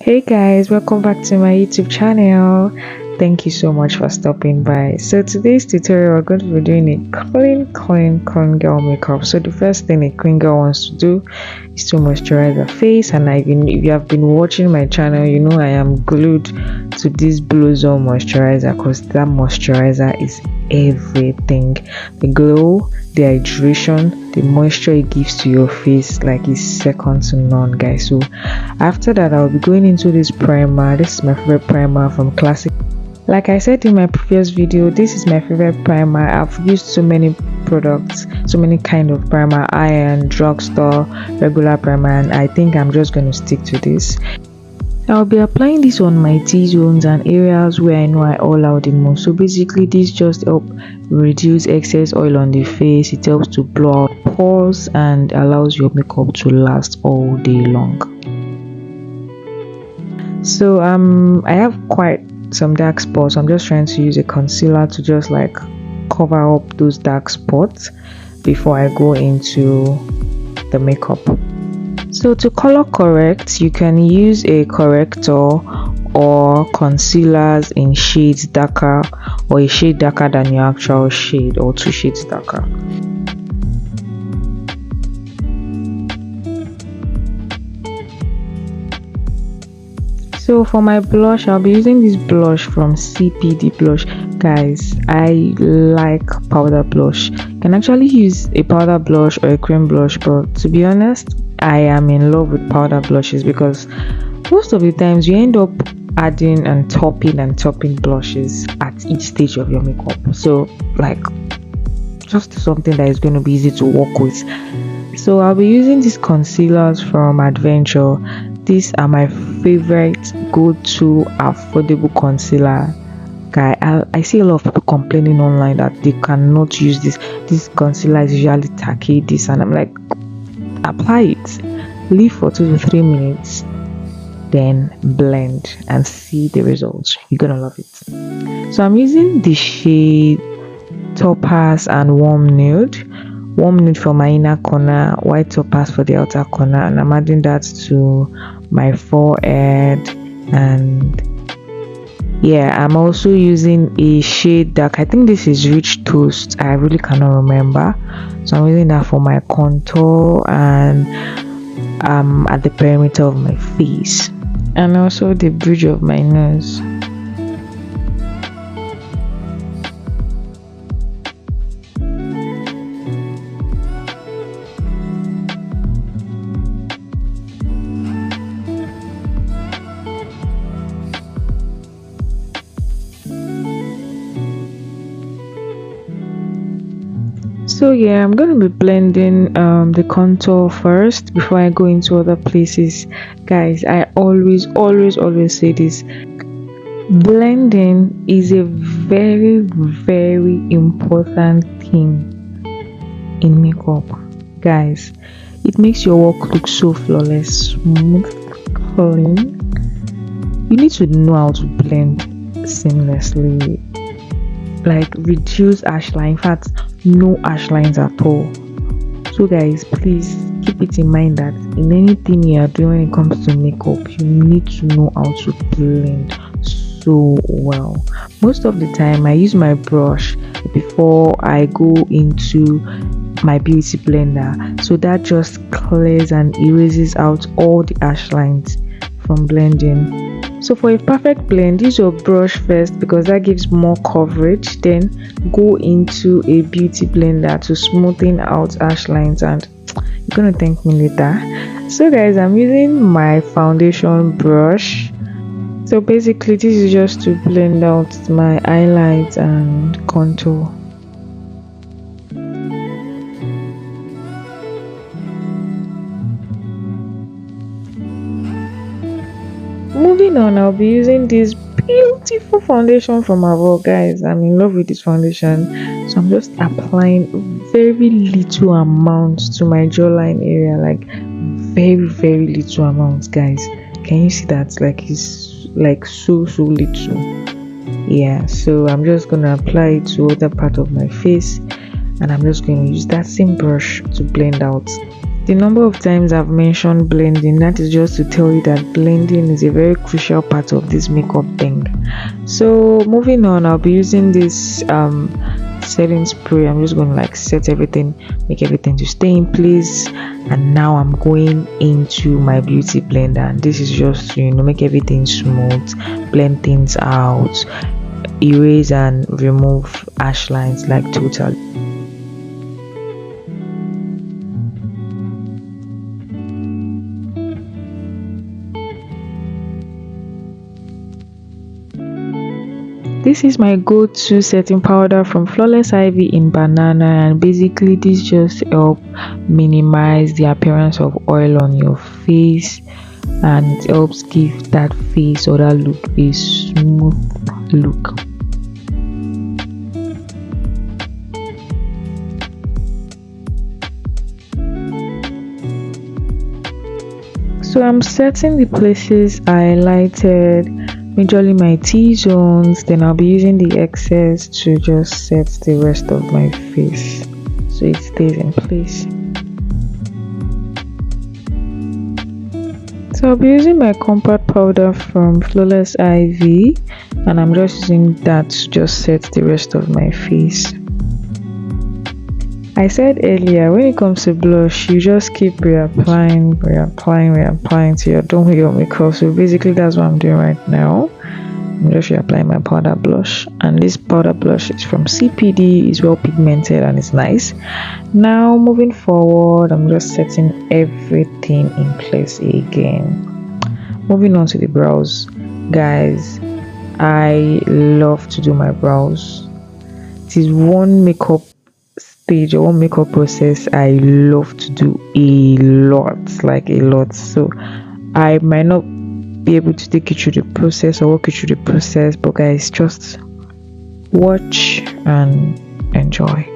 Hey guys, welcome back to my YouTube channel. Thank you so much for stopping by. So today's tutorial, we're going to be doing a clean girl makeup. So the first thing a clean girl wants to do is to moisturize her face. And if you have been watching my channel, you know I am glued to this Blue Zone moisturizer because that moisturizer is everything. The glow, the hydration, the moisture it gives to your face like is second to none, guys. So after that, I'll be going into this primer. This is my favorite primer from Classic. Like I said in my previous video, this is my favorite primer. I've used so many products, so many kind of primer, iron, drugstore, regular primer, and I think I'm just going to stick to this. I'll be applying this on my T-zones and areas where I know I oil out the most. So basically this just helps reduce excess oil on the face. It helps to blow out pores and allows your makeup to last all day long. So I have quite some dark spots. I'm just trying to use a concealer to just like cover up those dark spots before I go into the makeup. So to color correct, you can use a corrector or concealers in shades darker or a shade darker than your actual shade or 2 shades darker. So for my blush, I'll be using this blush from CPD Blush. Guys, I like powder blush. You can actually use a powder blush or a cream blush, but to be honest, I am in love with powder blushes because most of the times you end up adding and topping blushes at each stage of your makeup. So like just something that is going to be easy to work with. So I'll be using these concealers from Adventure. These are my favorite go-to affordable concealer. Guy, I see a lot of people complaining online that they cannot use this concealer is usually tacky, this, and I'm like, apply it, leave for 2 to 3 minutes, then blend and see the results. You're gonna love it. So I'm using the shade Topaz and Warm Nude for my inner corner, white topaz for the outer corner, and I'm adding that to my forehead. And yeah, I'm also using a shade dark. I think this is Rich Toast. I really cannot remember. So I'm using that for my contour and at the perimeter of my face and also the bridge of my nose. So yeah, I'm going to be blending the contour first before I go into other places. Guys, I always say this: blending is a very important thing in makeup. Guys, it makes your work look so flawless, smooth, clean. You need to know how to blend seamlessly, like reduce harsh line. In fact, no harsh lines at all. So guys, please keep it in mind that in anything you are doing when it comes to makeup, you need to know how to blend so well. Most of the time I use my brush before I go into my beauty blender, so that just clears and erases out all the harsh lines from blending. So for a perfect blend, use your brush first because that gives more coverage, then go into a beauty blender to smoothen out harsh lines, and you're gonna thank me later. So guys, I'm using my foundation brush. So basically this is just to blend out my highlights and contour. Moving on, I'll be using this beautiful foundation from Avour. Guys, I'm in love with this foundation, so I'm just applying very little amounts to my jawline area, like very little amounts. Guys, can you see that? Like it's like so little. Yeah, so I'm just gonna apply it to other part of my face, and I'm just going to use that same brush to blend out The number of times I've mentioned blending, that is just to tell you that blending is a very crucial part of this makeup thing. So moving on, I'll be using this setting spray. I'm just going to like set everything, make everything to stay in place. And now I'm going into my beauty blender, and this is just to, make everything smooth, blend things out, erase and remove harsh lines like totally. This is my go-to setting powder from Flawlessivy in banana, and basically this just help minimize the appearance of oil on your face, and it helps give that face or that look a smooth look. So I'm setting the places I highlighted, majorly my T-zones, then I'll be using the excess to just set the rest of my face so it stays in place. So I'll be using my compact powder from Flawlessivy, and I'm just using that to just set the rest of my face. I said earlier, when it comes to blush, you just keep reapplying till you're done with your makeup. So basically that's what I'm doing right now. I'm just reapplying my powder blush, and this powder blush is from CPD. It's well pigmented and it's nice. Now moving forward, I'm just setting everything in place again. Moving on to the brows, guys. I love to do my brows. It is one makeup stage or one makeup process I love to do a lot. So I might not be able to take you through the process or walk you through the process, but guys, just watch and enjoy.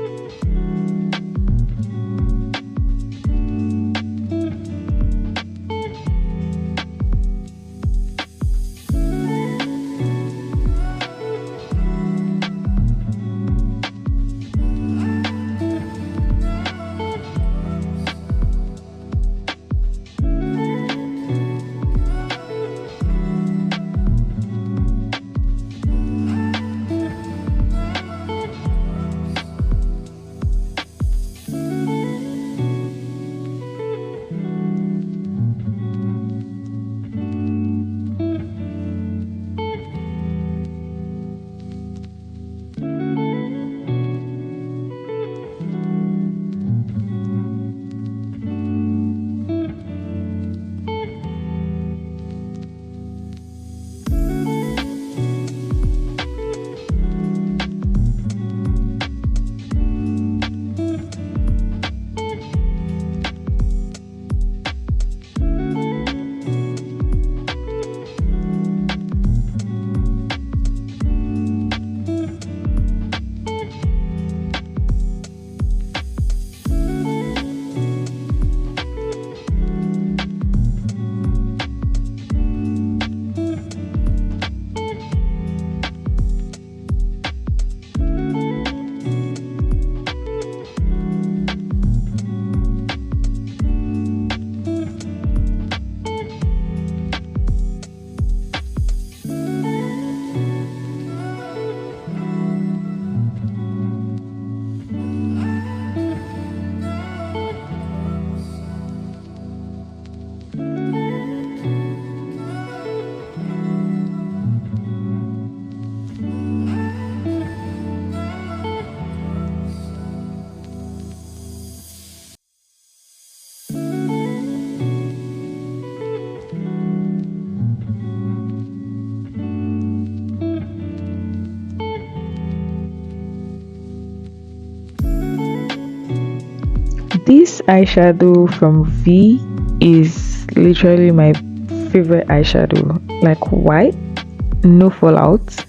This eyeshadow from V is literally my favorite eyeshadow. Like white, no fallout,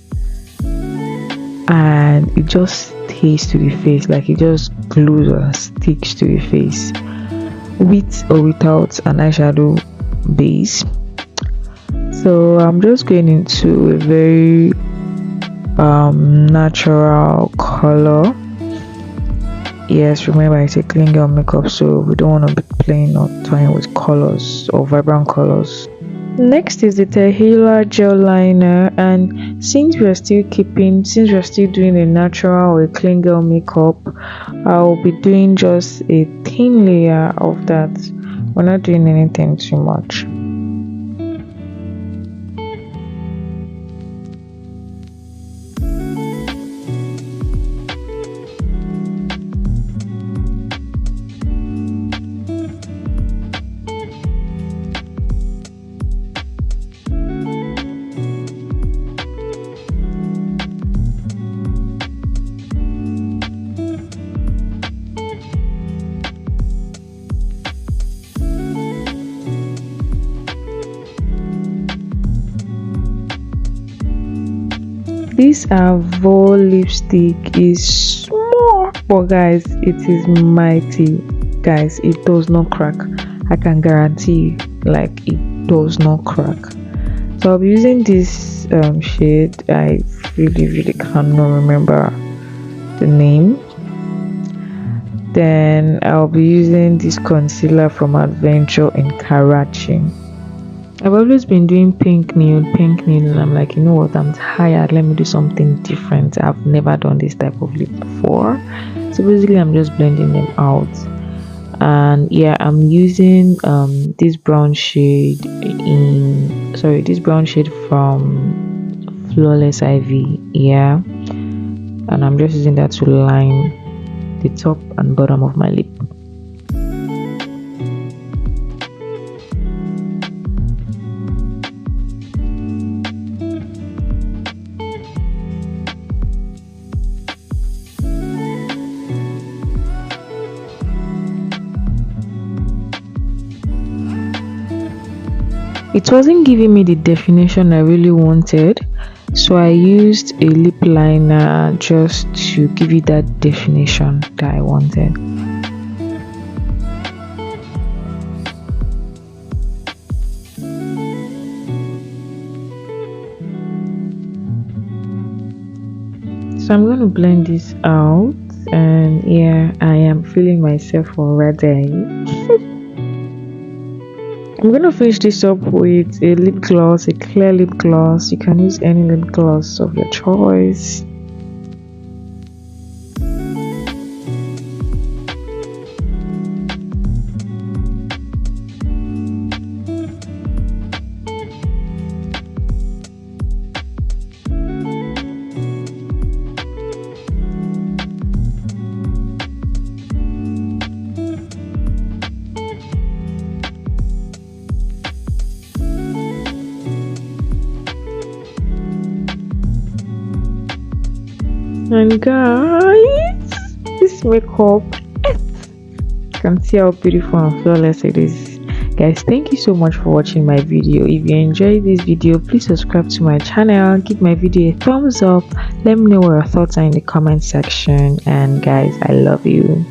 and it just stays to the face, like it just glues or sticks to the face, with or without an eyeshadow base. So I'm just going into a very natural color yes, remember it's a clean girl makeup, so we don't want to be playing or toying with colors or vibrant colors. Next is the Tehila gel liner, and since we're still doing a natural or a clean girl makeup, I'll be doing just a thin layer of that. We're not doing anything too much. This Avour lipstick is small, but guys, it is mighty. Guys, it does not crack. I can guarantee you, like, it does not crack. So I'll be using this shade. I really cannot remember the name. Then I'll be using this concealer from Adventure in Karachi. I've always been doing pink nude, and I'm like, you know what, I'm tired, let me do something different. I've never done this type of lip before, so basically I'm just blending them out. And yeah, I'm using this brown shade from Flawlessivy, yeah, and I'm just using that to line the top and bottom of my lip. It wasn't giving me the definition I really wanted, so I used a lip liner just to give it that definition that I wanted. So I'm going to blend this out, and yeah, I am feeling myself already. I'm gonna finish this up with a lip gloss, a clear lip gloss. You can use any lip gloss of your choice. And guys, this makeup, you can see how beautiful and flawless it is. Guys, thank you so much for watching my video. If you enjoyed this video, please subscribe to my channel, give my video a thumbs up, let me know what your thoughts are in the comment section, and guys, I love you.